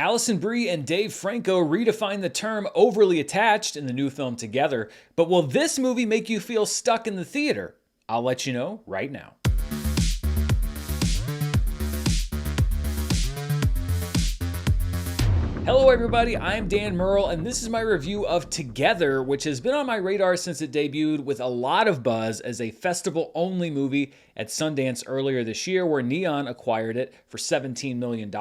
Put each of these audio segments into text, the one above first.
Alison Brie and Dave Franco redefine the term overly attached in the new film Together, but will this movie make you feel stuck in the theater? I'll let you know right now. Hello everybody, I'm Dan Murrell, and this is my review of Together, which has been on my radar since it debuted with a lot of buzz as a festival-only movie at Sundance earlier this year, where Neon acquired it for $17 million.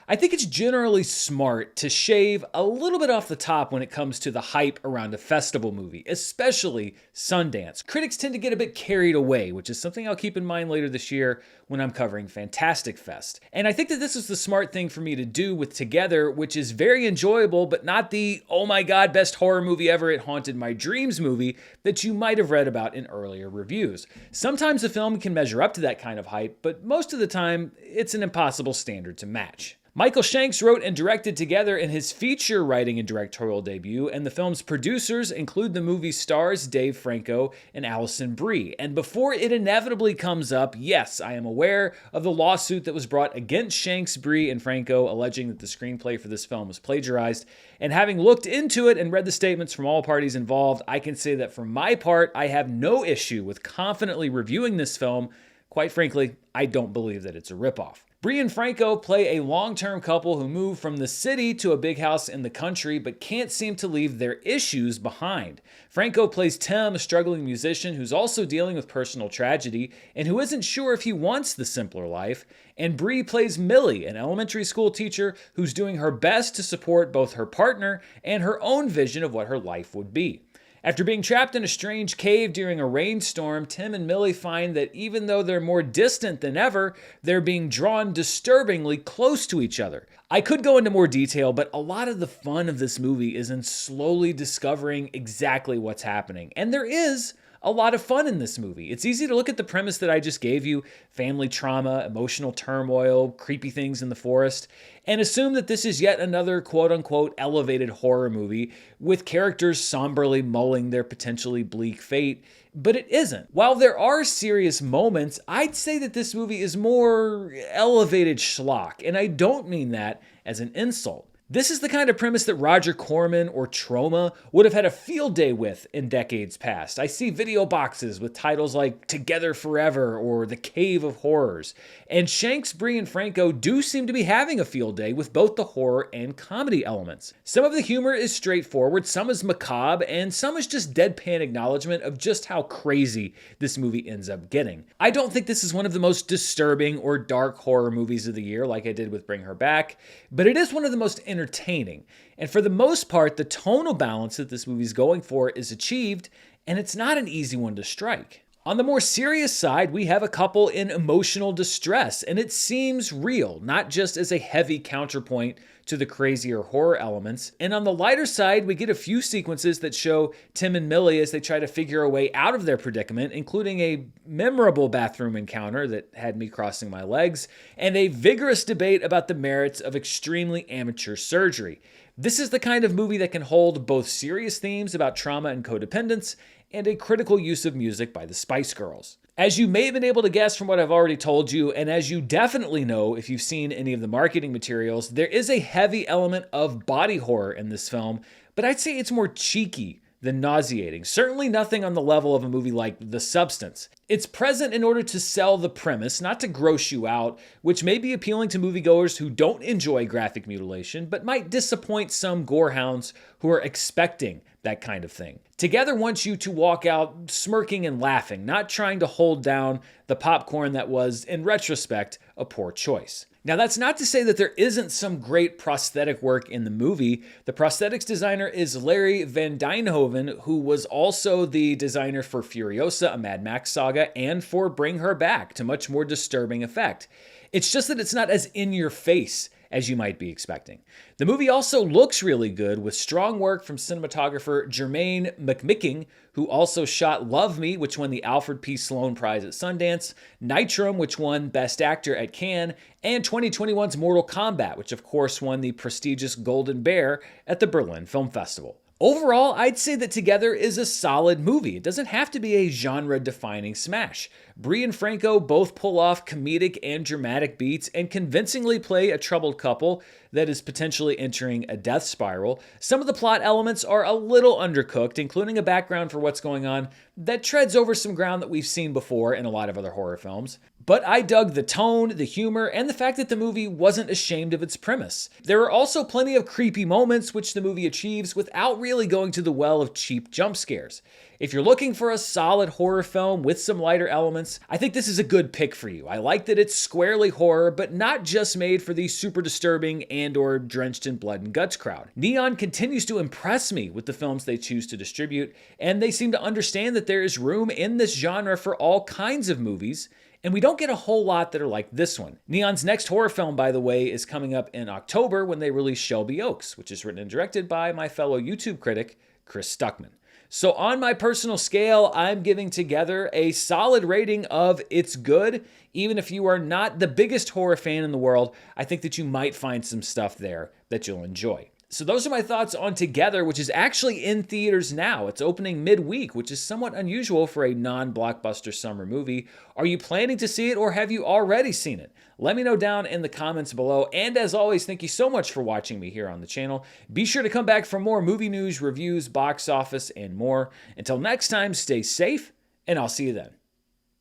I think it's generally smart to shave a little bit off the top when it comes to the hype around a festival movie, especially Sundance. Critics tend to get a bit carried away, which is something I'll keep in mind later this year when I'm covering Fantastic Fest. And I think that this is the smart thing for me to do with Together, which is very enjoyable, but not the, oh my god, best horror movie ever, it haunted my dreams movie that you might have read about in earlier reviews. Sometimes a film can measure up to that kind of hype, but most of the time, it's an impossible standard to match. Michael Shanks wrote and directed Together in his feature writing and directorial debut, and the film's producers include the movie's stars Dave Franco and Alison Brie. And before it inevitably comes up, yes, I am aware of the lawsuit that was brought against Shanks, Brie, and Franco, alleging that the screenplay for this film was plagiarized. And having looked into it and read the statements from all parties involved, I can say that for my part, I have no issue with confidently reviewing this film. Quite frankly, I don't believe that it's a ripoff. Brie and Franco play a long-term couple who move from the city to a big house in the country but can't seem to leave their issues behind. Franco plays Tim, a struggling musician who's also dealing with personal tragedy and who isn't sure if he wants the simpler life. And Brie plays Millie, an elementary school teacher who's doing her best to support both her partner and her own vision of what her life would be. After being trapped in a strange cave during a rainstorm, Tim and Millie find that even though they're more distant than ever, they're being drawn disturbingly close to each other. I could go into more detail, but a lot of the fun of this movie is in slowly discovering exactly what's happening. And there is a lot of fun in this movie. It's easy to look at the premise that I just gave you, family trauma, emotional turmoil, creepy things in the forest, and assume that this is yet another quote-unquote elevated horror movie with characters somberly mulling their potentially bleak fate, but it isn't. While there are serious moments, I'd say that this movie is more elevated schlock, and I don't mean that as an insult. This is the kind of premise that Roger Corman or Troma would have had a field day with in decades past. I see video boxes with titles like Together Forever or The Cave of Horrors. And Shanks, Brie, and Franco do seem to be having a field day with both the horror and comedy elements. Some of the humor is straightforward, some is macabre, and some is just deadpan acknowledgement of just how crazy this movie ends up getting. I don't think this is one of the most disturbing or dark horror movies of the year like I did with Bring Her Back, but it is one of the most entertaining. And for the most part, the tonal balance that this movie's going for is achieved, and it's not an easy one to strike. On the more serious side, we have a couple in emotional distress, and it seems real, not just as a heavy counterpoint to the crazier horror elements. And on the lighter side, we get a few sequences that show Tim and Millie as they try to figure a way out of their predicament, including a memorable bathroom encounter that had me crossing my legs, and a vigorous debate about the merits of extremely amateur surgery. This is the kind of movie that can hold both serious themes about trauma and codependence and a critical use of music by the Spice Girls. As you may have been able to guess from what I've already told you, and as you definitely know if you've seen any of the marketing materials, there is a heavy element of body horror in this film, but I'd say it's more cheeky than nauseating. Certainly nothing on the level of a movie like The Substance. It's present in order to sell the premise, not to gross you out, which may be appealing to moviegoers who don't enjoy graphic mutilation, but might disappoint some gorehounds who are expecting that kind of thing. Together wants you to walk out smirking and laughing, not trying to hold down the popcorn that was, in retrospect, a poor choice. Now, that's not to say that there isn't some great prosthetic work in the movie. The prosthetics designer is Larry Van Dijnhoven, who was also the designer for Furiosa, a Mad Max saga, and for Bring Her Back, to much more disturbing effect. It's just that it's not as in your face as you might be expecting. The movie also looks really good, with strong work from cinematographer Jermaine McMicking, who also shot Love Me, which won the Alfred P. Sloan Prize at Sundance, Nitram, which won Best Actor at Cannes, and 2021's Mortal Kombat, which of course won the prestigious Golden Bear at the Berlin Film Festival. Overall, I'd say that Together is a solid movie. It doesn't have to be a genre-defining smash. Brie and Franco both pull off comedic and dramatic beats and convincingly play a troubled couple that is potentially entering a death spiral. Some of the plot elements are a little undercooked, including a background for what's going on that treads over some ground that we've seen before in a lot of other horror films. But I dug the tone, the humor, and the fact that the movie wasn't ashamed of its premise. There are also plenty of creepy moments which the movie achieves without really going to the well of cheap jump scares. If you're looking for a solid horror film with some lighter elements, I think this is a good pick for you. I like that it's squarely horror, but not just made for the super disturbing and or drenched in blood and guts crowd. Neon continues to impress me with the films they choose to distribute, and they seem to understand that there is room in this genre for all kinds of movies, and we don't get a whole lot that are like this one. Neon's next horror film, by the way, is coming up in October when they release Shelby Oaks, which is written and directed by my fellow YouTube critic, Chris Stuckman. So on my personal scale, I'm giving Together a solid rating of it's good. Even if you are not the biggest horror fan in the world, I think that you might find some stuff there that you'll enjoy. So those are my thoughts on Together, which is actually in theaters now. It's opening midweek, which is somewhat unusual for a non-blockbuster summer movie. Are you planning to see it or have you already seen it? Let me know down in the comments below. And as always, thank you so much for watching me here on the channel. Be sure to come back for more movie news, reviews, box office, and more. Until next time, stay safe, and I'll see you then.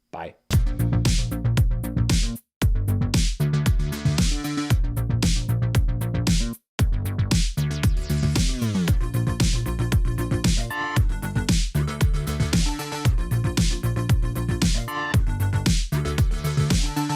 Bye.